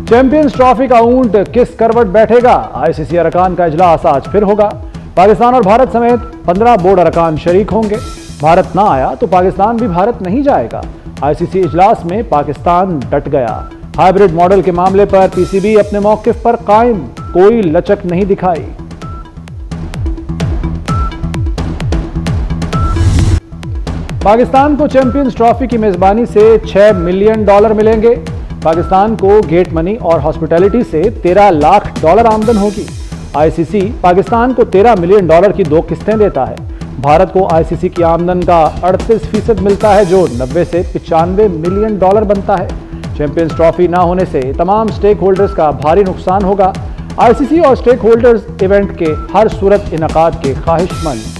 Champions trophy का ऊंट किस करवट बैठेगा? आईसीसी अरकान का इजलास आज फिर होगा। पाकिस्तान और भारत समेत 15 बोर्ड अरकान शरीक होंगे। भारत ना आया तो पाकिस्तान भी भारत नहीं जाएगा। आईसीसी इजलास में पाकिस्तान डट गया। हाइब्रिड मॉडल के मामले पर पीसीबी अपने मौकिफ पर कायम, कोई लचक नहीं दिखाई। पाकिस्तान को चैंपियंस ट्रॉफी की मेजबानी से $6 मिलियन मिलेंगे। पाकिस्तान को गेट मनी और हॉस्पिटैलिटी से $13 लाख आमदन होगी। आईसीसी पाकिस्तान को $13 मिलियन की 2 किस्तें देता है। भारत को आईसीसी की आमदन का 38% मिलता है, जो 90 से $95 मिलियन बनता है। चैंपियंस ट्रॉफी ना होने से तमाम स्टेक होल्डर्स का भारी नुकसान होगा। आईसीसी और स्टेक होल्डर्स इवेंट के हर सूरत इनकाद के ख्वाहिशमंद।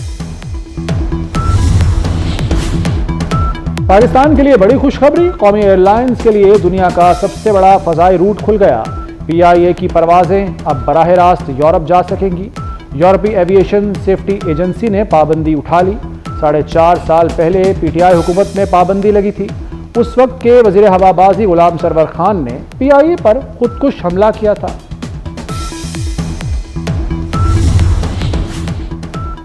पाकिस्तान के लिए बड़ी खुशखबरी, कौमी एयरलाइंस के लिए दुनिया का सबसे बड़ा फजाई रूट खुल गया। पीआईए की परवाजें अब बराह रास्त यूरोप जा सकेंगी। यूरोपीय एविएशन सेफ्टी एजेंसी ने पाबंदी उठा ली। 4.5 साल पहले पीटीआई हुकूमत में पाबंदी लगी थी। उस वक्त के वजीर हवाबाजी गुलाम सरवर खान ने पीआईए पर खुदकुश हमला किया था।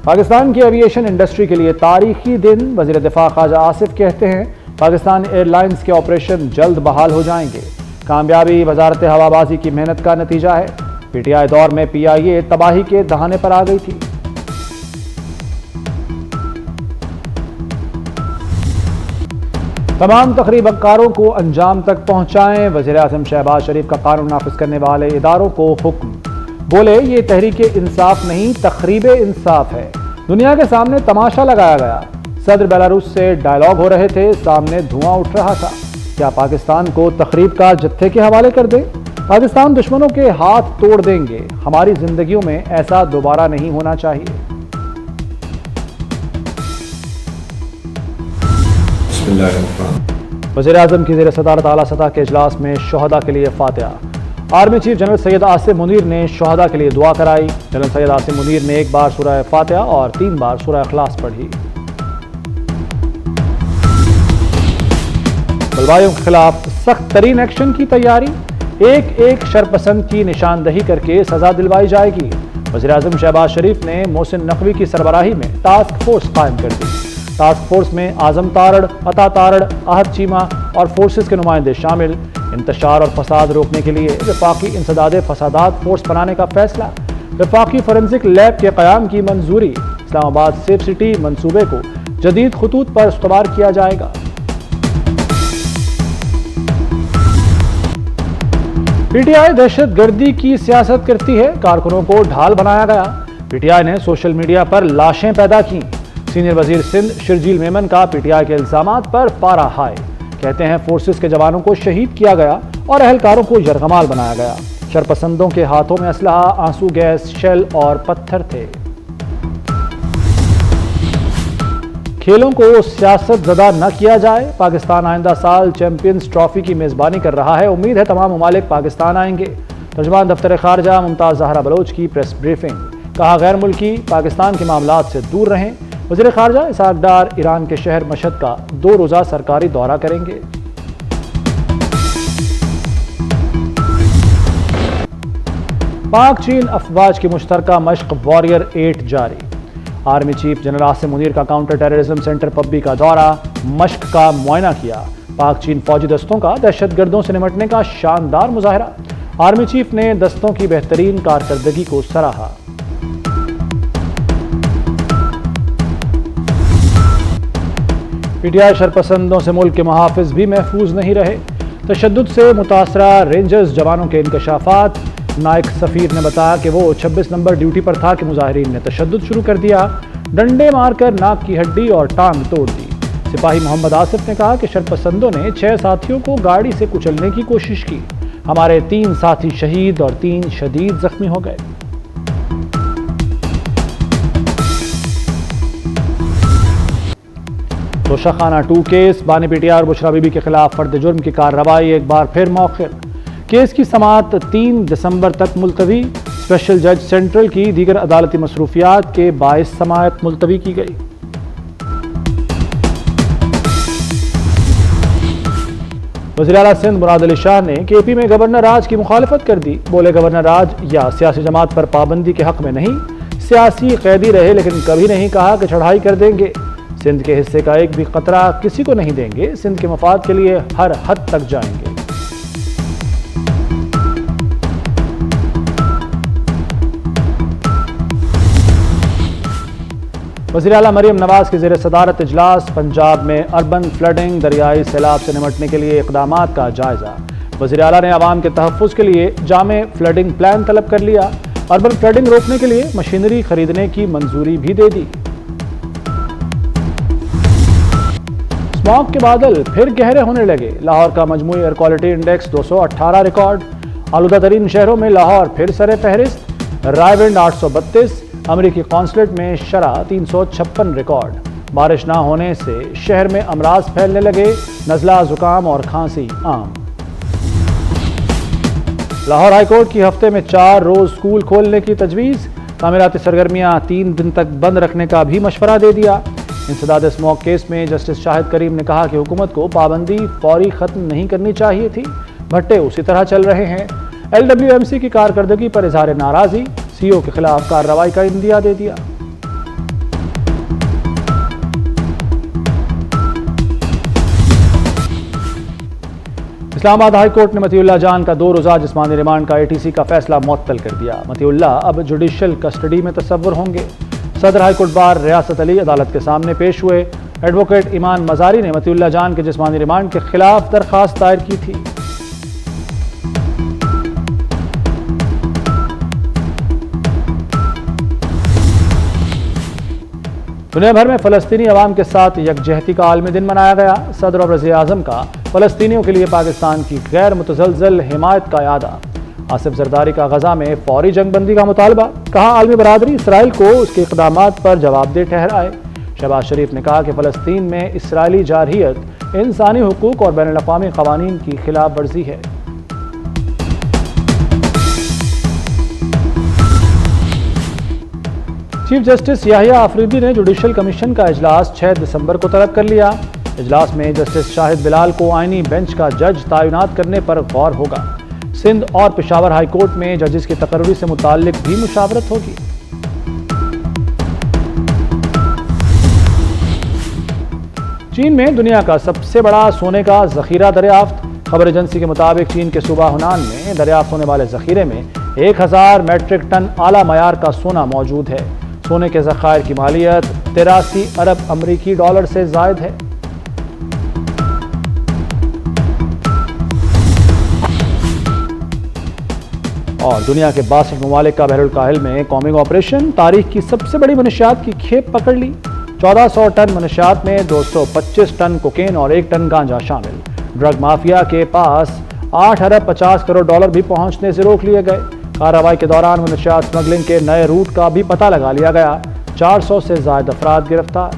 पाकिस्तान की एविएशन इंडस्ट्री के लिए तारीखी दिन। वजीर दिफा ख्वाजा आसिफ कहते हैं पाकिस्तान एयरलाइंस के ऑपरेशन जल्द बहाल हो जाएंगे। कामयाबी वजारत हवाबाजी की मेहनत का नतीजा है। पीटीआई दौर में पीआईए तबाही के दहाने पर आ गई थी। तमाम तकरीबकारों को अंजाम तक पहुंचाएं। वज़ीर आज़म शहबाज शरीफ का कानून नाफिज करने वाले इदारों को हुक्म। बोले ये तहरीके इंसाफ नहीं, तखरीबे इंसाफ है। दुनिया के सामने तमाशा लगाया गया। सदर बेलारूस से डायलॉग हो रहे थे, सामने धुआं उठ रहा था। क्या पाकिस्तान को तखरीब का जत्थे के हवाले कर दें? पाकिस्तान दुश्मनों के हाथ तोड़ देंगे। हमारी जिंदगियों में ऐसा दोबारा नहीं होना चाहिए। वज़ीर आज़म की ज़ेर सदारत आला सतह के इजलास में शोहदा के लिए फातिहा। Army chief general Syed Asim Munir ने शोहदा के लिए दुआ कराई। जनरल सैयद आसिम मुनीर ने 1 बार सूरह फातिहा और 3 बार सूरह इखलास पढ़ी। बलवाइयों के खिलाफ सख्त तरीन एक्शन की तैयारी। एक शरपसंद की निशानदही करके सजा दिलवाई जाएगी। वज़ीर आज़म शहबाज शरीफ ने मोहसिन नकवी की सरबराही में टास्क फोर्स कायम कर दी। टास्क फोर्स में आजम तारड़, अता तारड़, आहद चीमा और फोर्सेस के नुमाइंदे शामिल। इंतशार और फसाद रोकने के लिए वफाकी इंसदाद फसादात फोर्स बनाने का फैसला। वफाकी फोरेंसिक लैब के क़याम की मंजूरी। इस्लामाबाद सेफ सिटी मंसूबे को जदीद खतूत पर इस्तवार किया जाएगा। पीटीआई दहशत गर्दी की सियासत करती है, कारकुनों को ढाल बनाया गया। पीटीआई ने सोशल मीडिया पर लाशें पैदा की। सीनियर वजीर सिंध शर्जील मेमन का पीटीआई के इल्जामात पर पारा हाई। कहते हैं फोर्सेस के जवानों को शहीद किया गया और अहलकारों को यरगमाल बनाया गया। शरपसंदों के हाथों में असलहा, आंसू गैस, शेल और पत्थर थे। खेलों को सियासत ज़दा न किया जाए। पाकिस्तान आइंदा साल चैंपियंस ट्रॉफी की मेज़बानी कर रहा है। उम्मीद है तमाम ममालिक पाकिस्तान आएंगे। तर्जुमान दफ्तर खारजा मुमताज़ ज़हरा बलोच की प्रेस ब्रीफिंग। कहा गैर मुल्की पाकिस्तान के मामलात से दूर रहें। वज़ीर खारजा इसहाक डार ईरान के शहर मशहद का 2 रोज़ा सरकारी दौरा करेंगे। पाक चीन अफवाज की मुश्तरका मश्क वॉरियर 8 जारी। Army chief general Asim Munir का काउंटर टेररिज्म सेंटर पब्बी का दौरा, मश्क का मुआयना किया। पाक चीन फौजी दस्तों का दहशतगर्दों से निपटने का शानदार मुजाहरा। आर्मी चीफ ने दस्तों की बेहतरीन कारकर्दगी को सराहा। पीटीआई शरपसंदों से मुल्क के मुहाफिज भी महफूज नहीं रहे। तशद्दुद से मुतासरा रेंजर्स जवानों के इंकशाफात। नायक सफ़ीर ने बताया कि वो 26 नंबर ड्यूटी पर था कि मुजाहिरीन ने तशद्दुद शुरू कर दिया। डंडे मारकर नाक की हड्डी और टांग तोड़ दी। सिपाही मोहम्मद आसिफ ने कहा कि शरपसंदों ने 6 साथियों को गाड़ी से कुचलने की कोशिश की। हमारे 3 साथी शहीद और 3 शदीद जख्मी हो गए। तोशाखाना 2 केस। बानी पीटीआई और बुशरा बीबी के खिलाफ फर्द जुर्म की कार्रवाई एक बार फिर मौखिर। केस की समाअत 3 दिसंबर तक मुलतवी। स्पेशल जज सेंट्रल की दीगर अदालती मसरूफियात के बाइस समाअत मुलतवी की गई। وزیر اعلیٰ سندھ مراد علی شاہ نے کے پی میں گورنر راج کی مخالفت کر دی. بولے گورنر راج یا سیاسی جماعت پر پابندی کے حق میں نہیں، سیاسی قیدی رہے لیکن کبھی نہیں کہا کہ چڑھائی کر دیں گے. سندھ کے حصے کا ایک بھی قطرہ کسی کو نہیں دیں گے. سندھ کے مفاد کے لیے ہر حد تک جائیں گے. وزیر اعلیٰ مریم نواز کے زیر صدارت اجلاس. پنجاب میں اربن فلڈنگ، دریائی سیلاب سے نمٹنے کے لیے اقدامات کا جائزہ. وزیر اعلیٰ نے عوام کے تحفظ کے لیے جامع فلڈنگ پلان طلب کر لیا. اربن فلڈنگ روکنے کے لیے مشینری خریدنے کی منظوری بھی دے دی. اسموگ کے بادل پھر گہرے ہونے لگے. لاہور کا مجموعی ایئر کوالٹی انڈیکس 218 ریکارڈ. آلودہ ترین شہروں میں لاہور پھر سر فہرست. رائے ونڈ 832. امریکی قونصلیٹ میں شرح 356 ریکارڈ. بارش نہ ہونے سے شہر میں امراض پھیلنے لگے. نزلہ، زکام اور کھانسی عام. لاہور ہائی کورٹ کی ہفتے میں 4 روز اسکول کھولنے کی تجویز. تعمیراتی سرگرمیاں 3 دن تک بند رکھنے کا بھی مشورہ دے دیا. انسداد اسموگ کیس میں جسٹس شاہد کریم نے کہا کہ حکومت کو پابندی فوری ختم نہیں کرنی چاہیے تھی. بھٹے اسی طرح چل رہے ہیں. LWMC کی کارکردگی پر اظہار ناراضی. سی او کے خلاف کارروائی کا عندیہ دے دیا. اسلام آباد ہائی کورٹ نے مطیع اللہ جان کا 2 روزہ جسمانی ریمانڈ کا ATC کا فیصلہ معطل کر دیا. مطیع اللہ اب جوڈیشل کسٹڈی میں تصور ہوں گے. صدر ہائی کورٹ بار ریاست علی عدالت کے سامنے پیش ہوئے. ایڈوکیٹ ایمان مزاری نے مطیع اللہ جان کے جسمانی ریمانڈ کے خلاف درخواست دائر کی تھی. دنیا بھر میں فلسطینی عوام کے ساتھ یکجہتی کا عالمی دن منایا گیا. صدر اور وزیر اعظم کا فلسطینیوں کے لیے پاکستان کی غیر متزلزل حمایت کا اعادہ. آصف زرداری کا غزہ میں فوری جنگ بندی کا مطالبہ. کہا عالمی برادری اسرائیل کو اس کے اقدامات پر جواب دہ ٹھہرائے. شہباز شریف نے کہا کہ فلسطین میں اسرائیلی جارحیت انسانی حقوق اور بین الاقوامی قوانین کی خلاف ورزی ہے. چیف جسٹس یحییٰ آفریدی نے جوڈیشل کمیشن کا اجلاس 6 دسمبر کو طلب کر لیا. اجلاس میں جسٹس شاہد بلال کو آئینی بینچ کا جج تعینات کرنے پر غور ہوگا. سندھ اور پشاور ہائی کورٹ میں ججز کی تقرری سے متعلق بھی مشاورت ہوگی. چین میں دنیا کا سب سے بڑا سونے کا ذخیرہ دریافت. خبر ایجنسی کے مطابق چین کے صوبہ ہنان میں دریافت ہونے والے ذخیرے میں 1000 میٹرک ٹن اعلیٰ معیار کا سونا موجود ہے. سونے کے ذخائر کی مالیت 83 ارب امریکی ڈالر سے زائد ہے. اور دنیا کے 62 ممالک کا بحر الکاہل میں کومنگ آپریشن. تاریخ کی سب سے بڑی منشیات کی کھیپ پکڑ لی. 1400 ٹن منشیات میں 225 ٹن کوکین اور 1 ٹن گانجا شامل. ڈرگ مافیا کے پاس 8 ارب 50 کروڑ ڈالر بھی پہنچنے سے روک لیے گئے. کارروائی کے دوران منشیات اسمگلنگ کے نئے روٹ کا بھی پتہ لگا لیا گیا. 400 سے زائد افراد گرفتار.